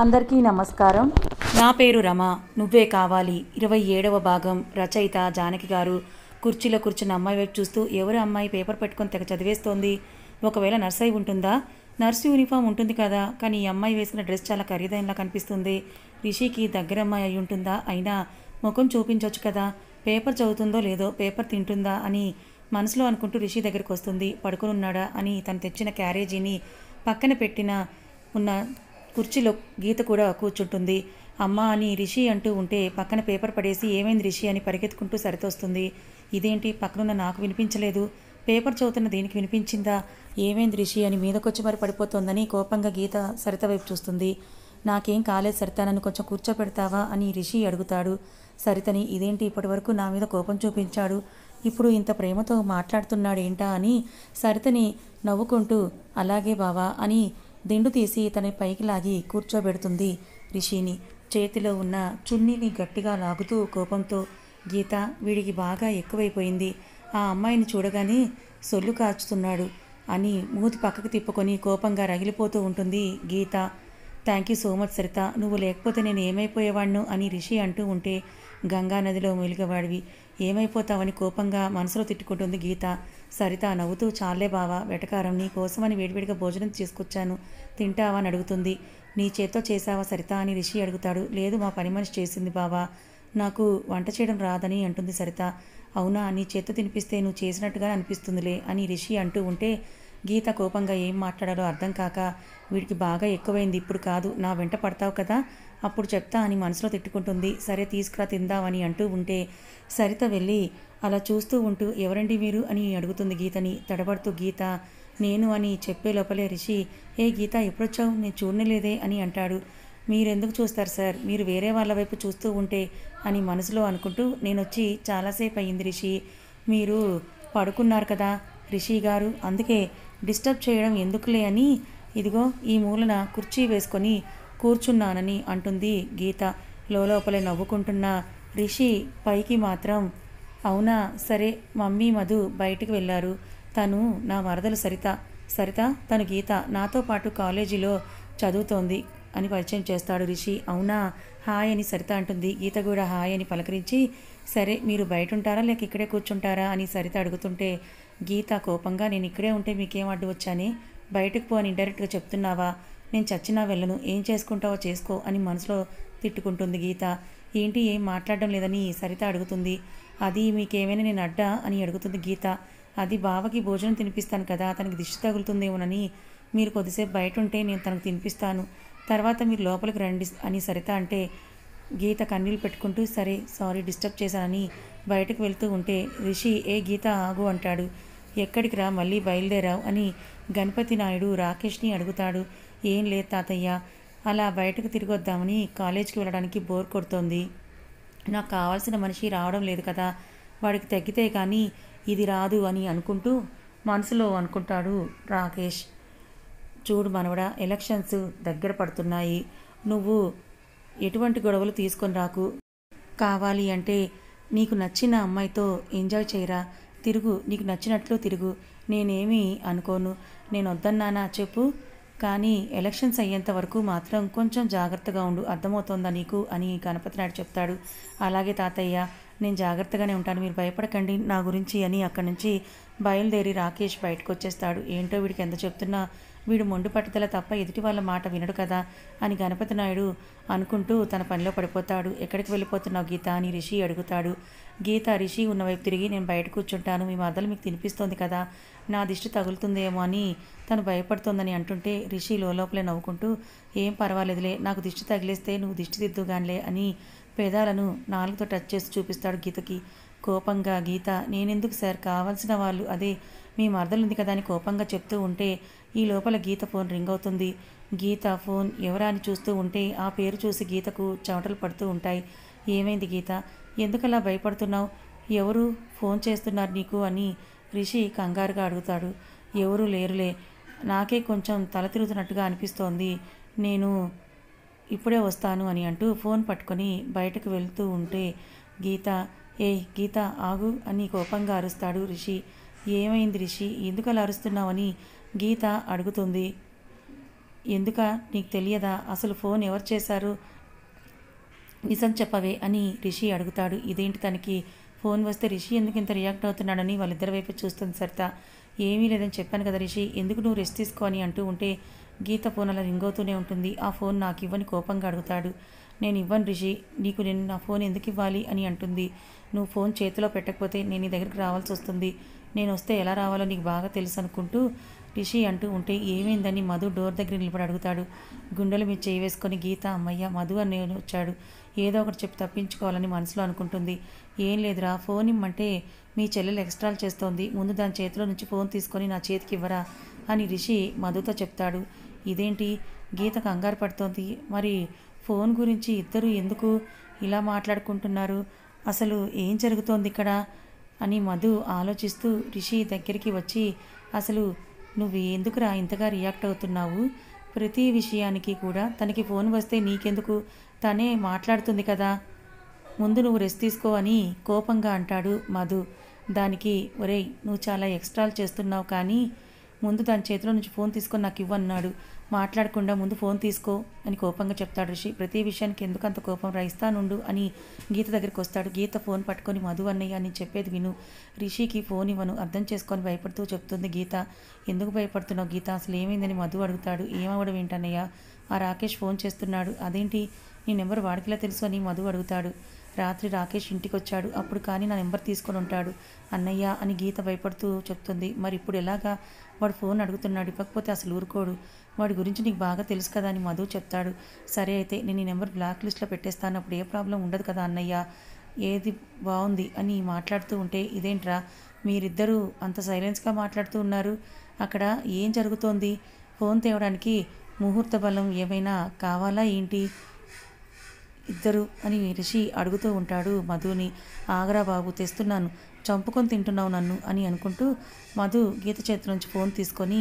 అందరికీ నమస్కారం. నా పేరు రమ. నువ్వే కావాలి 27వ భాగం. రచయిత జానకి గారు. కుర్చీలో కూర్చున్న అమ్మాయి వైపు చూస్తూ, ఎవరు అమ్మాయి పేపర్ పెట్టుకొని తెగ చదివేస్తోంది? ఒకవేళ నర్స్ అయి ఉంటుందా? నర్సు యూనిఫామ్ ఉంటుంది కదా, కానీ ఈ అమ్మాయి వేసుకున్న డ్రెస్ చాలా ఖరీదైనలా కనిపిస్తుంది. రిషికి దగ్గర అమ్మాయి అయి ఉంటుందా? అయినా ముఖం చూపించవచ్చు కదా. పేపర్ చదువుతుందో లేదో, పేపర్ తింటుందా అని మనసులో అనుకుంటూ రిషి దగ్గరికి వస్తుంది. పడుకునున్నాడా అని తను తెచ్చిన క్యారేజీని పక్కన పెట్టిన ఉన్న కుర్చీలో గీత కూడా కూర్చుంటుంది. అమ్మ అని రిషి అంటూ ఉంటే పక్కన పేపర్ పడేసి, ఏమైంది రిషి అని పరిగెత్తుకుంటూ సరితొస్తుంది. ఇదేంటి పక్కనున్న నాకు వినిపించలేదు, పేపర్ చదువుతున్న దీనికి వినిపించిందా? ఏమైంది రిషి అని మీదకొచ్చి మరి పడిపోతోందని కోపంగా గీత సరిత వైపు చూస్తుంది. నాకేం కాలేదు సరిత, నన్ను కొంచెం కూర్చోపెడతావా అని రిషి అడుగుతాడు సరితని. ఇదేంటి ఇప్పటి వరకు నా మీద కోపం చూపించాడు, ఇప్పుడు ఇంత ప్రేమతో మాట్లాడుతున్నాడేంటా అని సరితని నవ్వుకుంటూ, అలాగే బావా అని దిండు తీసి తన పైకి లాగి కూర్చోబెడుతుంది రిషిని. చేతిలో ఉన్న చున్నీని గట్టిగా లాగుతూ కోపంతో, గీత వీడికి బాగా ఎక్కువైపోయింది, ఆ అమ్మాయిని చూడగానే సొల్లు కాచుతున్నాడు అని మూతి పక్కకు తిప్పుకొని కోపంగా రగిలిపోతూ ఉంటుంది Geetha. Thank you so much Saritha, నువ్వు లేకపోతే నేను ఏమైపోయేవాణ్ణు అని రిషి అంటూ ఉంటే, గంగా నదిలో మూలిగవాడివి ఏమైపోతావని కోపంగా మనసులో తిట్టుకుంటుంది గీత. సరిత నవ్వుతూ, చాలే బావా వెటకారం, నీ కోసమని వేడివేడిగా భోజనం తీసుకొచ్చాను, తింటావా అని అడుగుతుంది. నీ చేత్తో చేసావా సరిత అని రిషి అడుగుతాడు. లేదు, మా పని మనిషి చేసింది బావా, నాకు వంట చేయడం రాదని అంటుంది సరిత. అవునా, నీ చేత్తో తినిపిస్తే నువ్వు చేసినట్టుగా అనిపిస్తుందిలే అని రిషి అంటూ ఉంటే, గీత కోపంగా ఏం మాట్లాడాలో అర్థం కాక, వీడికి బాగా ఎక్కువైంది, ఇప్పుడు కాదు నా వెంట పడతావు కదా అప్పుడు చెప్తా అని మనసులో తిట్టుకుంటుంది. సరే తీసుకురా తిందామని అంటూ ఉంటే, సరిత వెళ్ళి అలా చూస్తూ ఉంటూ, ఎవరండి మీరు అని అడుగుతుంది గీతని తడబడుతూ. గీత నేను అని చెప్పే లోపలే రిషి, ఏ గీత ఎప్పుడొచ్చావు, నేను చూడలేదే అని అంటాడు. మీరెందుకు చూస్తారు సార్, మీరు వేరే వాళ్ళ వైపు చూస్తూ ఉంటే అని మనసులో అనుకుంటూ, నేనొచ్చి చాలాసేపు అయ్యింది రిషి, మీరు పడుకున్నారు కదా రిషి గారు, అందుకే డిస్టర్బ్ చేయడం ఎందుకులే అని ఇదిగో ఈ మూలన కుర్చీ వేసుకొని కూర్చున్నానని అంటుంది గీత. లోపలే నవ్వుకుంటున్న రిషి పైకి మాత్రం, అవునా సరే, మమ్మీ మధు బయటికి వెళ్ళారు, తను నా వరదలు సరిత, సరిత తను గీత, నాతో పాటు కాలేజీలో చదువుతోంది అని పరిచయం చేస్తాడు రిషి. అవునా, హాయ్ అని సరిత అంటుంది. గీత కూడా హాయ్ అని పలకరించి, సరే మీరు బయట ఉంటారా లేక ఇక్కడే కూర్చుంటారా అని సరిత అడుగుతుంటే, గీత కోపంగా, నేను ఇక్కడే ఉంటే మీకేం అడ్డు వచ్చానే, బయటకు పో అని ఇండైరెక్ట్గా చెప్తున్నావా, నేను చచ్చినా వెళ్ళను, ఏం చేసుకుంటావో చేసుకో అని మనసులో తిట్టుకుంటుంది గీత. ఏంటి ఏం మాట్లాడడం లేదని సరిత అడుగుతుంది. అది మీకేమైనా నేను అడ్డా అని అడుగుతుంది గీత. అది బావకి భోజనం తినిపిస్తాను కదా, తనకి దిష్టి తగులుతుందేమోనని, మీరు కొద్దిసేపు బయట ఉంటే నేను తనకు తినిపిస్తాను, తర్వాత మీరు లోపలికి రండి అని సరిత అంటే, గీత కన్నీళ్ళు పెట్టుకుంటూ, సరే సారీ డిస్టర్బ్ చేశానని బయటకు వెళ్తూ ఉంటే, రిషి ఏ గీత ఆగు అంటాడు. ఎక్కడికి రా, మళ్ళీ బయలుదేరావు అని గణపతి నాయుడు రాకేష్ని అడుగుతాడు. ఏం లేదు తాతయ్య, అలా బయటకు తిరిగొద్దామని, కాలేజీకి వెళ్ళడానికి బోర్ కొడుతోంది, నాకు కావాల్సిన మనిషి రావడం లేదు కదా, వాడికి తగ్గితే కానీ ఇది రాదు అని అనుకుంటూ మనసులో అనుకుంటాడు రాకేష్. చూడు మనవడా, ఎలక్షన్స్ దగ్గర పడుతున్నాయి, నువ్వు ఎటువంటి గొడవలు తీసుకొని రాకు, కావాలి అంటే నీకు నచ్చిన అమ్మాయితో ఎంజాయ్ చేయరా, తిరుగు, నీకు నచ్చినట్లు తిరుగు, నేనేమీ అనుకోను, నేను వద్దన్నానా చెప్పు, కానీ ఎలక్షన్స్ అయ్యేంత వరకు మాత్రం కొంచెం జాగ్రత్తగా ఉండు, అర్థమవుతోందా నీకు అని గణపతి నాయుడు చెప్తాడు. అలాగే తాతయ్య, నేను జాగ్రత్తగానే ఉంటాను, మీరు భయపడకండి నా గురించి అని అక్కడి నుంచి బయలుదేరి రాకేష్ బయటకు వచ్చేస్తాడు. ఏంటో వీడికి ఎంత చెప్తున్నా వీడు మొండి పట్టుదల తప్ప ఎదుటి వాళ్ళ మాట వినడు కదా అని గణపతి నాయుడు అనుకుంటూ తన పనిలో పడిపోతాడు. ఎక్కడికి వెళ్ళిపోతున్నావు గీత అని రిషి అడుగుతాడు. గీత రిషి ఉన్నవైపు తిరిగి, నేను బయట కూర్చుంటాను, మీ మదలు మీకు తినిపిస్తోంది కదా, నా దిష్టి తగులుతుందేమో అని తను భయపడుతోందని అంటుంటే, రిషి లోపలే నవ్వుకుంటూ, ఏం పర్వాలేదులే, నాకు దిష్టి తగిలేస్తే నువ్వు దిష్టి దిద్దుగానిలే అని పెదాలను నాలుగుతో టచ్ చేసి చూపిస్తాడు గీతకి. కోపంగా గీత, నేనెందుకు సార్, కావాల్సిన వాళ్ళు అదే మీ మరదలుంది కదా అని కోపంగా చెప్తూ ఉంటే, ఈ లోపల గీత ఫోన్ రింగ్ అవుతుంది. గీత ఫోన్ ఎవరా అని చూస్తూ ఉంటే, ఆ పేరు చూసి గీతకు చెమటలు పడుతూ ఉంటాయి. ఏమైంది గీత, ఎందుకలా భయపడుతున్నావు, ఎవరు ఫోన్ చేస్తున్నారు నీకు అని రిషి కంగారుగా అడుగుతాడు. ఎవరూ లేరులే, నాకే కొంచెం తల తిరుగుతున్నట్టుగా అనిపిస్తోంది, నేను ఇప్పుడే వస్తాను అని అంటూ ఫోన్ పట్టుకొని బయటకు వెళ్తూ ఉంటే, గీత ఏ గీత ఆగు అని కోపంగా అరుస్తాడు రిషి. ఏమైంది రిషి, ఎందుకు అలా అరుస్తున్నావని గీత అడుగుతుంది. ఎందుక నీకు తెలియదా? అసలు ఫోన్ ఎవరు చేశారు? నిజం చెప్పవే అని రిషి అడుగుతాడు. ఇదేంటి తనకి ఫోన్ వస్తే రిషి ఎందుకు ఇంత రియాక్ట్ అవుతున్నాడని వాళ్ళిద్దరి వైపు చూస్తుంది సరిత. ఏమీ లేదని చెప్పాను కదా రిషి, ఎందుకు నువ్వు రెస్ట్ తీసుకో అని అంటూ ఉంటే గీత ఫోన్ అలా రింగ్ అవుతూనే ఉంటుంది. ఆ ఫోన్ నాకు ఇవ్వని కోపంగా అడుగుతాడు. నేను ఇవ్వను రిషి, నేను నా ఫోన్ ఎందుకు ఇవ్వాలి అని అంటుంది. నువ్వు ఫోన్ చేతిలో పెట్టకపోతే నేను నీ దగ్గరికి రావాల్సి వస్తుంది, నేను వస్తే ఎలా రావాలో నీకు బాగా తెలుసు అనుకుంటూ రిషి అంటూ ఉంటే ఏమైందని మధు డోర్ దగ్గర నిలబడి అడుగుతాడు. గుండెలు మీద చేయి వేసుకొని గీత అమ్మయ్య మధు అని వచ్చాడు, ఏదో ఒకటి చెప్పి తప్పించుకోవాలని మనసులో అనుకుంటుంది. ఏం లేదురా, ఫోన్ ఇమ్మంటే మీ చెల్లెలు ఎక్స్ట్రాలు చేస్తోంది, ముందు దాని చేతిలో నుంచి ఫోన్ తీసుకొని నా చేతికి ఇవ్వరా అని రిషి మధుతో చెప్తాడు. ఇదేంటి గీత కంగారు పడుతోంది, మరి ఫోన్ గురించి ఇద్దరు ఎందుకు ఇలా మాట్లాడుకుంటున్నారు, అసలు ఏం జరుగుతోంది ఇక్కడ అని మధు ఆలోచిస్తూ రిషి దగ్గరికి వచ్చి, అసలు నువ్వు ఎందుకురా ఇంతగా రియాక్ట్ అవుతున్నావు? ప్రతి విషయానికి కూడా తనకి ఫోన్ వస్తే నీకెందుకు, తనే మాట్లాడుతుంది కదా, ముందు నువ్వు రెస్ట్ తీసుకో అని కోపంగా అంటాడు మధు. దానికి ఒరేయ్ నువ్వు చాలా ఎక్స్ట్రాలు చేస్తున్నావు, కానీ ముందు దాని చేతిలో నుంచి ఫోన్ తీసుకొని నాకు ఇవ్వన్నాడు, మాట్లాడకుండా ముందు ఫోన్ తీసుకో అని కోపంగా చెప్తాడు రిషి. ప్రతి విషయానికి ఎందుకు అంత కోపం రాయిస్తానుండు అని గీత దగ్గరికి వస్తాడు. గీత ఫోన్ పట్టుకొని మధు అన్నయ్య అని చెప్పేది విను, రిషికి ఫోన్ ఇవ్వను అర్థం చేసుకొని భయపడుతూ చెప్తుంది గీత. ఎందుకు భయపడుతున్నావు గీత, అసలు ఏమైందని మధు అడుగుతాడు. ఏమవడం ఏంటన్నయ్య, ఆ రాకేష్ ఫోన్ చేస్తున్నాడు, అదేంటి నీ నెంబర్ వాడికిలా తెలుసు అని మధు అడుగుతాడు. రాత్రి రాకేష్ ఇంటికి వచ్చాడు, అప్పుడు కానీ నా నెంబర్ తీసుకొని ఉంటాడు అన్నయ్య అని గీత భయపడుతూ చెప్తుంది. మరి ఇప్పుడు ఎలాగా, వాడు ఫోన్ అడుగుతున్నాడు, ఇవ్వకపోతే అసలు ఊరుకోడు, వాడి గురించి నీకు బాగా తెలుసు కదా అని మధు చెప్తాడు. సరే అయితే నేను ఈ నెంబర్ బ్లాక్ లిస్ట్లో పెట్టేస్తాను, అప్పుడు ఏ ప్రాబ్లం ఉండదు కదా అన్నయ్య, ఏది బాగుంది అని మాట్లాడుతూ ఉంటే ఇదేంట్రా మీరిద్దరూ అంత సైలెన్స్గా మాట్లాడుతూ ఉన్నారు, అక్కడ ఏం జరుగుతోంది, ఫోన్ తేవడానికి ముహూర్త బలం ఏమైనా కావాలా ఏంటి ఇద్దరు అని రిషి అడుగుతూ ఉంటాడు మధుని. ఆగరా బాబు తెస్తున్నాను, చంపుకొని తింటున్నావు నన్ను అని అనుకుంటూ మధు గీత చేతి నుంచి ఫోన్ తీసుకొని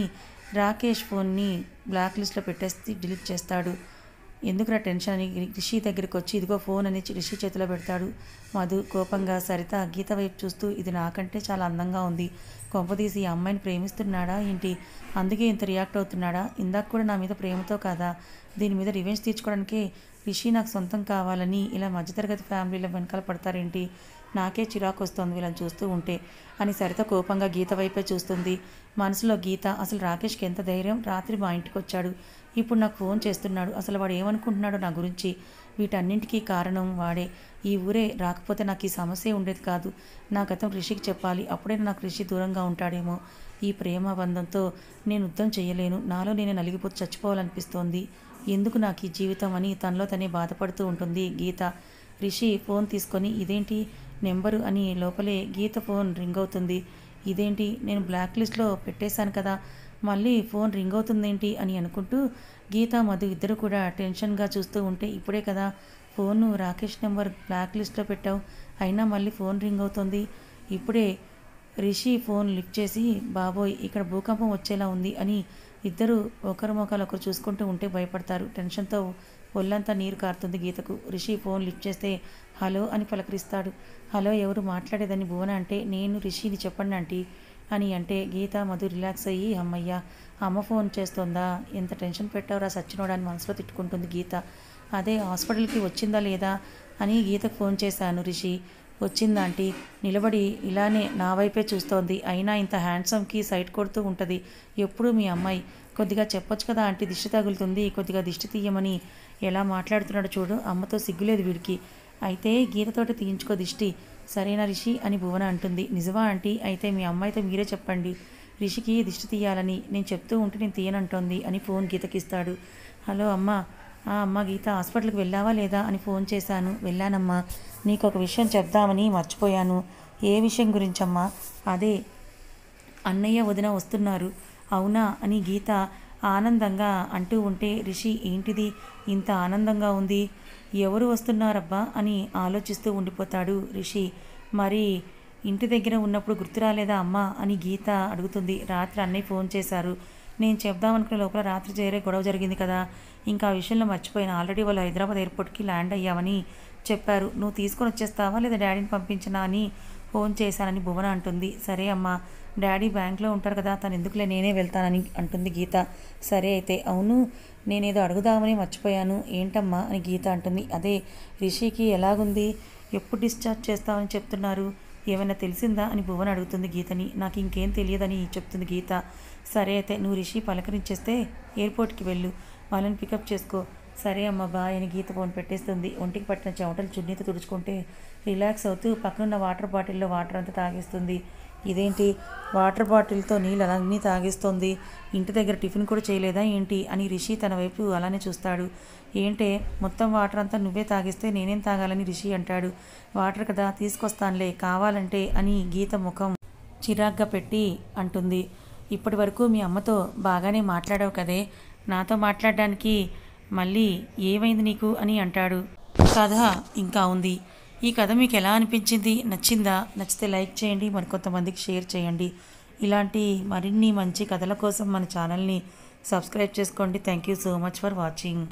రాకేష్ ఫోన్ని బ్లాక్ లిస్ట్లో పెట్టేసి డిలీట్ చేస్తాడు. ఎందుకురా టెన్షన్ అని రిషి దగ్గరికి వచ్చి ఇదిగో ఫోన్ అని రిషి చేతిలో పెడతాడు. మధు కోపంగా సరిత గీత వైపు చూస్తూ ఇది నాకంటే చాలా అందంగా ఉంది, కొంపదీసి ఈ అమ్మాయిని ప్రేమిస్తున్నాడా ఏంటి, అందుకే ఇంత రియాక్ట్ అవుతున్నాడా, ఇందాక కూడా నా మీద ప్రేమతో కాదా, దీని మీద రివెంజ్ తీర్చుకోవడానికి రిషి నాకు సొంతం కావాలని ఇలా మధ్యతరగతి ఫ్యామిలీలో వెనకాల పడతారేంటి, నాకే చిరాకు వస్తుంది వీళ్ళని చూస్తూ ఉంటే అని సరిత కోపంగా గీత వైపే చూస్తుంది. మనసులో గీత అసలు రాకేష్కి ఎంత ధైర్యం, రాత్రి మా ఇంటికి వచ్చాడు, ఇప్పుడు నాకు ఫోన్ చేస్తున్నాడు, అసలు వాడు ఏమనుకుంటున్నాడో నా గురించి, వీటన్నింటికీ కారణం వాడే, ఈ ఊరే రాకపోతే నాకు ఈ సమస్య ఉండేది కాదు, నా గతం రిషికి చెప్పాలి, అప్పుడే నాకు రిషి దూరంగా ఉంటాడేమో, ఈ ప్రేమ బంధంతో నేను యుద్ధం చేయలేను, నాలో నేను నలిగిపోతే చచ్చిపోవాలనిపిస్తోంది, ఎందుకు నాకు ఈ జీవితం అని తనలో తనే బాధపడుతూ ఉంటుంది గీత. రిషి ఫోన్ తీసుకొని ఇదేంటి నెంబరు అని లోపలే గీత ఫోన్ రింగ్ అవుతుంది. ఇదేంటి నేను బ్లాక్ లిస్ట్లో పెట్టేశాను కదా, మళ్ళీ ఫోన్ రింగ్ అవుతుందేంటి అని అనుకుంటూ గీత మధు ఇద్దరు కూడా టెన్షన్గా చూస్తూ ఉంటే ఇప్పుడే కదా ఫోను రాకేష్ నెంబర్ బ్లాక్ లిస్ట్లో పెట్టావు, అయినా మళ్ళీ ఫోన్ రింగ్ అవుతుంది, ఇప్పుడే రిషి ఫోన్ లిఫ్ట్ చేసి బాబోయ్ ఇక్కడ భూకంపం వచ్చేలా ఉంది అని ఇద్దరు ఒకరి ముఖాలు ఒకరు చూసుకుంటూ ఉంటే భయపడతారు. టెన్షన్తో ఒళ్ళంతా నీరు కారుతుంది గీతకు. రిషి ఫోన్ లిఫ్ట్ చేస్తే హలో అని పలకరిస్తాడు. హలో ఎవరు మాట్లాడేదని భువన అంటే నేను రిషిని చెప్పండి ఆంటీ అని అంటే గీత మధు రిలాక్స్ అయ్యి అమ్మయ్య అమ్మ ఫోన్ చేస్తోందా, ఎంత టెన్షన్ పెట్టావురా సచ్చినోడని మనసులో తిట్టుకుంటుంది గీత. అదే హాస్పిటల్కి వచ్చిందా లేదా అని గీతకు ఫోన్ చేశాను, రిషి వచ్చిందాంటీ, నిలబడి ఇలానే నా వైపే చూస్తోంది, అయినా ఇంత హ్యాండ్సమ్కి సైట్ కొడుతూ ఉంటుంది ఎప్పుడు మీ అమ్మాయి, కొద్దిగా చెప్పొచ్చు కదా ఆంటీ దిష్టి తగులుతుంది, కొద్దిగా దిష్టి తీయమని ఎలా మాట్లాడుతున్నాడు చూడు, అమ్మతో సిగ్గులేదు వీడికి, అయితే గీతతోటి తీయించుకో దిష్టి, సరేనా రిషి అని భువన అంటుంది. నిజమా ఆంటీ, అయితే మీ అమ్మాయితో మీరే చెప్పండి రిషికి దిష్టి తీయాలని, నేను చెప్తూ ఉంటే నేను తీయనంటోంది అని ఫోన్ గీతకిస్తాడు. హలో అమ్మ, అమ్మ గీత హాస్పిటల్కి వెళ్ళావా లేదా అని ఫోన్ చేశాను, వెళ్ళానమ్మా, నీకు ఒక విషయం చెప్దామని మర్చిపోయాను, ఏ విషయం గురించమ్మా, అదే అన్నయ్య వదిన వస్తున్నారు, అవునా అని గీత ఆనందంగా అంటూ ఉంటే రిషి ఏంటిది ఇంత ఆనందంగా ఉంది, ఎవరు వస్తున్నారబ్బా అని ఆలోచిస్తూ ఉండిపోతాడు రిషి. మరి ఇంటి దగ్గర ఉన్నప్పుడు గుర్తు రాలేదా అమ్మా అని గీత అడుగుతుంది. రాత్రి అన్నయ్య ఫోన్ చేశారు, నేను చెప్దామనుకునే లోపల రాత్రి చేరే గొడవ జరిగింది కదా, ఇంకా ఆ విషయంలో మర్చిపోయాను, ఆల్రెడీ వాళ్ళు హైదరాబాద్ ఎయిర్పోర్ట్కి ల్యాండ్ అయ్యామని చెప్పారు, నువ్వు తీసుకొని వచ్చేస్తావా లేదా డాడీని పంపించినా అని ఫోన్ చేశానని భువన అంటుంది. సరే అమ్మా, డాడీ బ్యాంక్లో ఉంటారు కదా, తను ఎందుకులే నేనే వెళ్తానని అంటుంది గీత. సరే అయితే, అవును నేనేదో అడుగుదామని మర్చిపోయాను ఏంటమ్మా అని గీత అంటుంది. అదే రిషికి ఎలాగుంది, ఎప్పుడు డిశ్చార్జ్ చేస్తామని చెప్తున్నారు, ఏమైనా తెలిసిందా అని భువన్ అడుగుతుంది గీతని. నాకు ఇంకేం తెలియదని చెప్తుంది గీత. సరే అయితే నువ్వు రిషి పలకరించేస్తే ఎయిర్పోర్ట్కి వెళ్ళు, వాళ్ళని పికప్ చేసుకో. సరే అమ్మ బాయ్ అని గీత ఫోన్ పెట్టేస్తుంది. ఒంటికి పట్టిన చెమటలు చున్నీతో తుడుచుకుంటే రిలాక్స్ అవుతూ పక్కనున్న వాటర్ బాటిల్లో వాటర్ అంతా తాగేస్తుంది. ఇదేంటి వాటర్ బాటిల్తో నీళ్ళు అన్నీ తాగేస్తోంది, ఇంటి దగ్గర టిఫిన్ కూడా చేయలేదా ఏంటి అని రిషి తన వైపు అలానే చూస్తాడు. ఏంటే మొత్తం వాటర్ అంతా నువ్వే తాగిస్తే నేనేం తాగాలని రిషి అంటాడు. వాటర్ కదా తీసుకొస్తానులే కావాలంటే అని గీత ముఖం చిరాగ్గా పెట్టి అంటుంది. ఇప్పటి వరకు మీ అమ్మతో బాగానే మాట్లాడావు కదే, నాతో మాట్లాడడానికి మళ్ళీ ఏమైంది నీకు అని అంటాడు. కథ ఇంకా ఉంది. ఈ కథ మీకు ఎలా అనిపించింది, నచ్చిందా? నచ్చితే లైక్ చేయండి, మరికొంతమందికి షేర్ చేయండి. ఇలాంటి మరిన్ని మంచి కథల కోసం మన ఛానల్ని సబ్స్క్రైబ్ చేసుకోండి. Thank you so much for watching.